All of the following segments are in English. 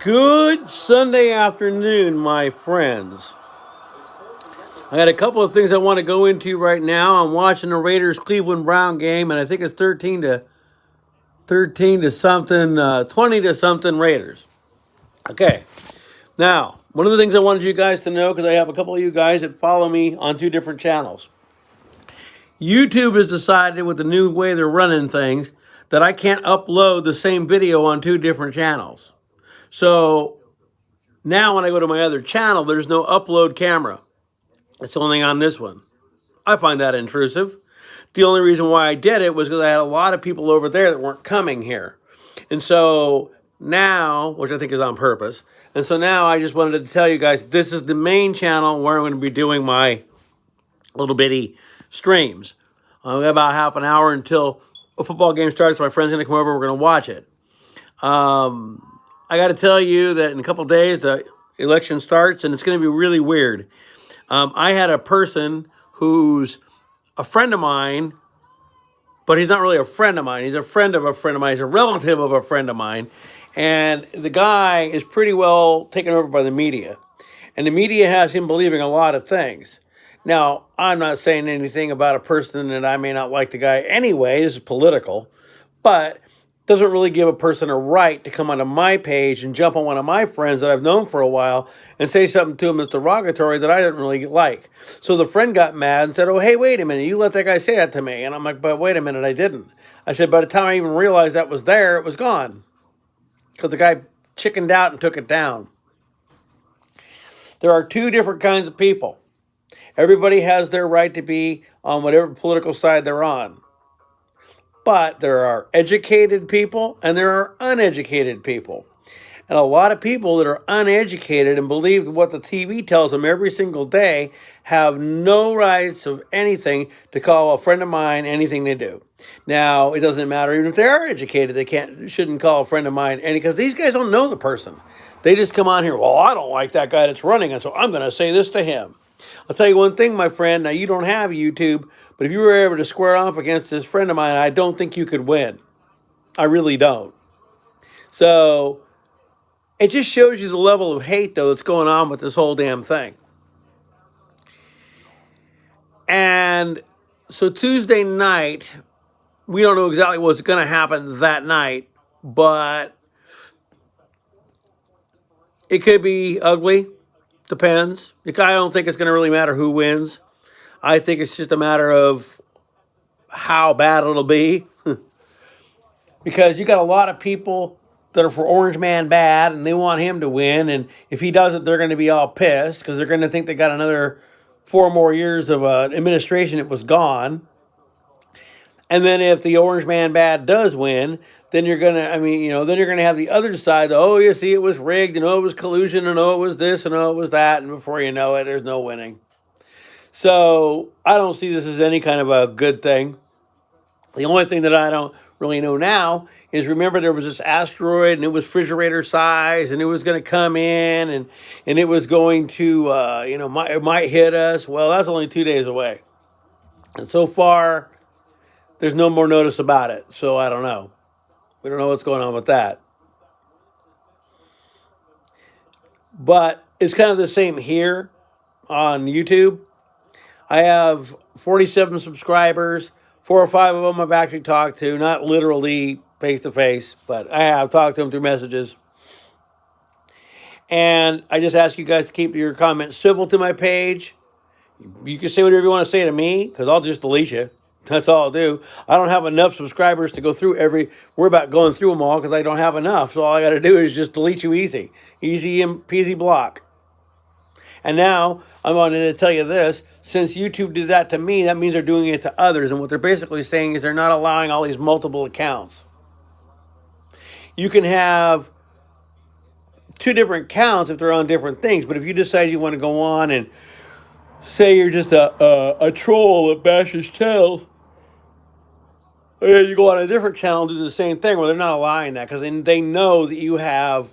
Good Sunday afternoon, my friends. I got a couple of things I want to go into right now. I'm watching the Raiders Cleveland Brown game, and I think it's 13 to something, 20 to something Raiders. Okay. Now, one of the things I wanted you guys to know, because I have a couple of you guys that follow me on two different channels. YouTube has decided with the new way they're running things that I can't upload the same video on two different channels. So now when I go to my other channel, there's no upload camera. It's only on this one. I find that intrusive. The only reason why I did it was because I had a lot of people over there that weren't coming here. And so now, which I think is on purpose, and so now I just wanted to tell you guys this is the main channel where I'm going to be doing my little bitty streams. I've got about half an hour until a football game starts. My friend's going to come over. We're going to watch it. I got to tell you that in a couple of days, the election starts, and it's going to be really weird. I had a person who's a friend of mine, but he's not really a friend of mine. He's a friend of a friend of mine. He's a relative of a friend of mine. And the guy is pretty well taken over by the media. And the media has him believing a lot of things. Now, I'm not saying anything about a person that I may not like the guy anyway. This is political. But doesn't really give a person a right to come onto my page and jump on one of my friends that I've known for a while and say something to him that's derogatory that I didn't really like. So the friend got mad and said, "Oh, hey, wait a minute, you let that guy say that to me." And I'm like, "But wait a minute, I didn't." I said, "By the time I even realized that was there, it was gone." Because the guy chickened out and took it down. There are two different kinds of people. Everybody has their right to be on whatever political side they're on. But there are educated people and there are uneducated people. And a lot of people that are uneducated and believe what the TV tells them every single day have no rights of anything to call a friend of mine anything they do. Now, it doesn't matter even if they are educated, shouldn't call a friend of mine any because these guys don't know the person. They just come on here, well, I don't like that guy that's running, and so I'm going to say this to him. I'll tell you one thing, my friend. Now, you don't have YouTube, but if you were able to square off against this friend of mine, I don't think you could win. I really don't. So it just shows you the level of hate, though, that's going on with this whole damn thing. And so Tuesday night, we don't know exactly what's going to happen that night, but it could be ugly. Depends. I don't think it's going to really matter who wins. I think it's just a matter of how bad it'll be. Because you got a lot of people that are for Orange Man bad and they want him to win. And if he doesn't, they're going to be all pissed because they're going to think they got another 4 more years of administration that was gone. And then if the Orange Man bad does win, then you're going to, then you're going to have the other side. Oh, you see, it was rigged and oh, it was collusion and oh, it was this and oh, it was that. And before you know it, there's no winning. So I don't see this as any kind of a good thing. The only thing that I don't really know now is remember there was this asteroid and it was refrigerator size and it was going to come in and it was going to, it might hit us. Well, that's only 2 days away. And so far, there's no more notice about it. So I don't know. We don't know what's going on with that. But it's kind of the same here on YouTube. I have 47 subscribers. 4 or 5 of them I've actually talked to, not literally face to face, but I have talked to them through messages. And I just ask you guys to keep your comments civil to my page. You can say whatever you want to say to me, because I'll just delete you. That's all I'll do. I don't have enough subscribers to go through we're about going through them all because I don't have enough. So all I got to do is just delete you easy. Easy and peasy block. And now I'm wanting to tell you this. Since YouTube did that to me, that means they're doing it to others. And what they're basically saying is they're not allowing all these multiple accounts. You can have 2 different accounts if they're on different things. But if you decide you want to go on and say you're just a troll that bashes tails, you go on a different channel and do the same thing. Well, they're not allowing that because they know that you have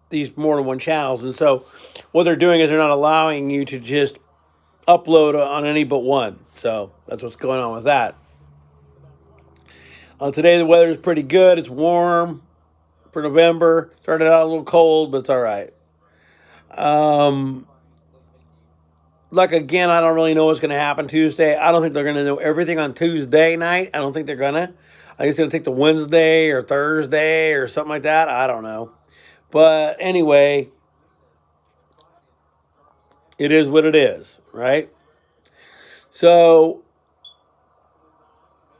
these more than one channels. And so what they're doing is they're not allowing you to just upload on any but one. So that's what's going on with that. Today the weather is pretty good. It's warm, for November. Started out a little cold, but it's all right. Like again, I don't really know what's going to happen Tuesday. I don't think they're going to know everything on Tuesday night. I don't think they're going to. I think it's going to take the Wednesday or Thursday or something like that. I don't know. But anyway, it is what it is, right? So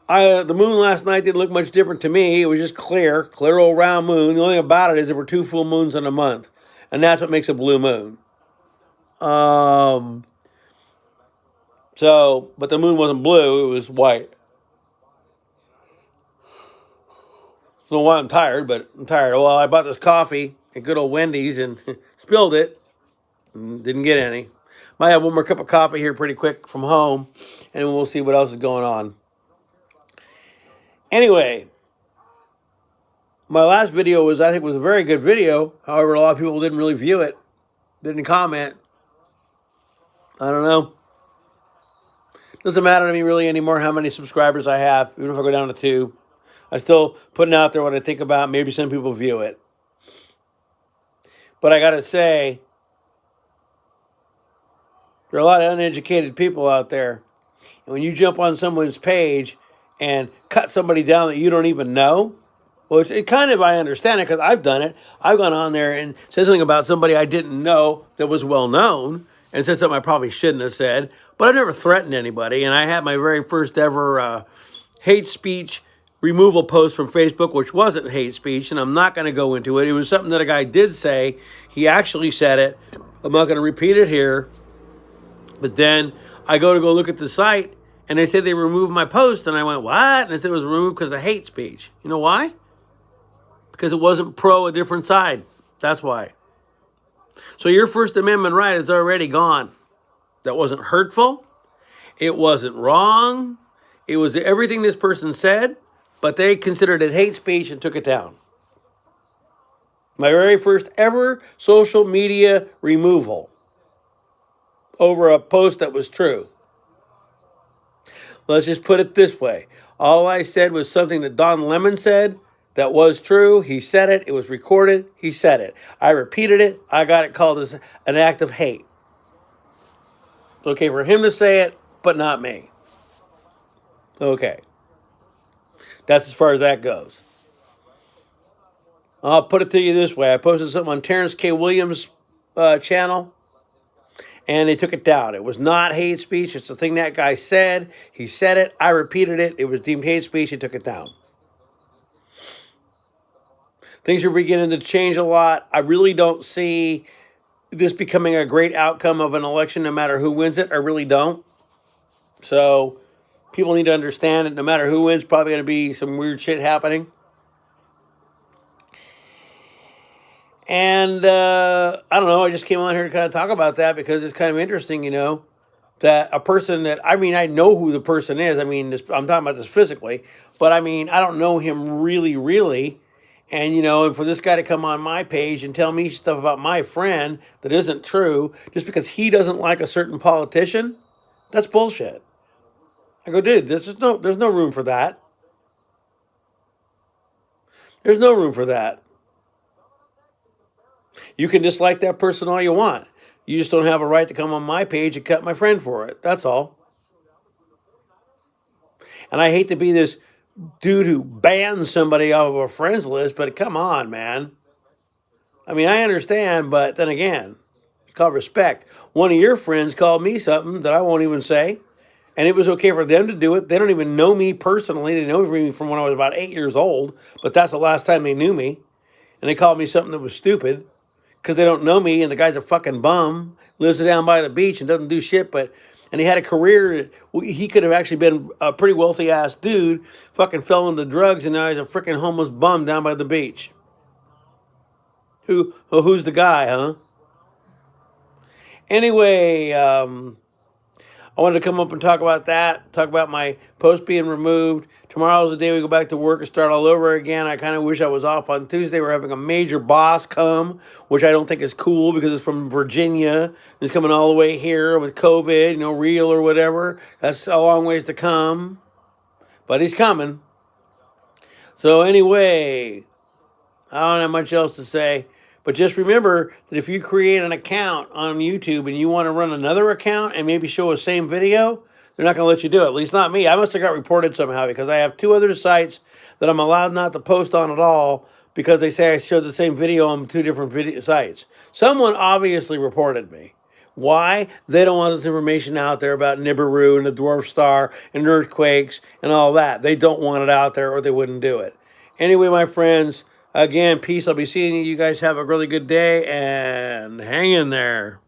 the moon last night didn't look much different to me. It was just clear old round moon. The only thing about it is there were 2 full moons in a month, and that's what makes a blue moon. So, but the moon wasn't blue; it was white. I don't know why I'm tired, but I'm tired. Well, I bought this coffee at good old Wendy's and spilled it. And didn't get any. Might have one more cup of coffee here pretty quick from home, and we'll see what else is going on. Anyway, my last video was, I think, was a very good video. However, a lot of people didn't really view it, didn't comment. I don't know. Doesn't matter to me really anymore how many subscribers I have, even if I go down to 2. I'm still putting out there what I think about. Maybe some people view it. But I got to say, there are a lot of uneducated people out there. And when you jump on someone's page and cut somebody down that you don't even know, well, it kind of, I understand it because I've done it. I've gone on there and said something about somebody I didn't know that was well known and said something I probably shouldn't have said. But I've never threatened anybody. And I had my very first ever hate speech removal post from Facebook, which wasn't hate speech, and I'm not going to go into it. It was something that a guy did say. He actually said it. I'm not going to repeat it here. But then I go look at the site, and they said they removed my post, and I went, what? And they said it was removed because of hate speech. You know why? Because it wasn't pro a different side. That's why. So your First Amendment right is already gone. That wasn't hurtful. It wasn't wrong. It was everything this person said, but they considered it hate speech and took it down. My very first ever social media removal over a post that was true. Let's just put it this way. All I said was something that Don Lemon said that was true. He said it. It was recorded. He said it. I repeated it. I got it called as an act of hate. It's okay for him to say it, but not me. Okay. That's as far as that goes. I'll put it to you this way. I posted something on Terrence K. Williams' channel, and they took it down. It was not hate speech. It's the thing that guy said. He said it. I repeated it. It was deemed hate speech. He took it down. Things are beginning to change a lot. I really don't see this becoming a great outcome of an election no matter who wins it. I really don't. So people need to understand that no matter who wins, probably going to be some weird shit happening. And I don't know, I just came on here to kind of talk about that because it's kind of interesting, you know, that a person that, I mean, I know who the person is. I mean, I'm talking about this physically, but I mean, I don't know him really. And, you know, and for this guy to come on my page and tell me stuff about my friend that isn't true just because he doesn't like a certain politician, that's bullshit. I go, dude, there's no room for that. There's no room for that. You can dislike that person all you want. You just don't have a right to come on my page and cut my friend for it. That's all. And I hate to be this dude who bans somebody off of a friends list, but come on, man. I mean, I understand, but then again, it's called respect. One of your friends called me something that I won't even say, and it was okay for them to do it. They don't even know me personally. They know me from when I was about 8 years old, but that's the last time they knew me. And they called me something that was stupid because they don't know me, and the guy's a fucking bum, lives down by the beach and doesn't do shit, and he had a career. He could have actually been a pretty wealthy-ass dude, fucking fell into drugs, and now he's a freaking homeless bum down by the beach. Who's the guy, huh? Anyway, I wanted to come up and talk about that, talk about my post being removed. Tomorrow's the day we go back to work and start all over again. I kind of wish I was off on Tuesday. We're having a major boss come, which I don't think is cool because it's from Virginia. He's coming all the way here with COVID, you know, real or whatever. That's a long ways to come, but he's coming. So anyway, I don't have much else to say. But just remember that if you create an account on YouTube and you want to run another account and maybe show a same video, they're not going to let you do it. At least not me. I must have got reported somehow because I have 2 other sites that I'm allowed not to post on at all because they say I showed the same video on 2 different video sites. Someone obviously reported me. Why? They don't want this information out there about Nibiru and the dwarf star and earthquakes and all that. They don't want it out there or they wouldn't do it. Anyway, my friends, again, peace. I'll be seeing you. You guys have a really good day and hang in there.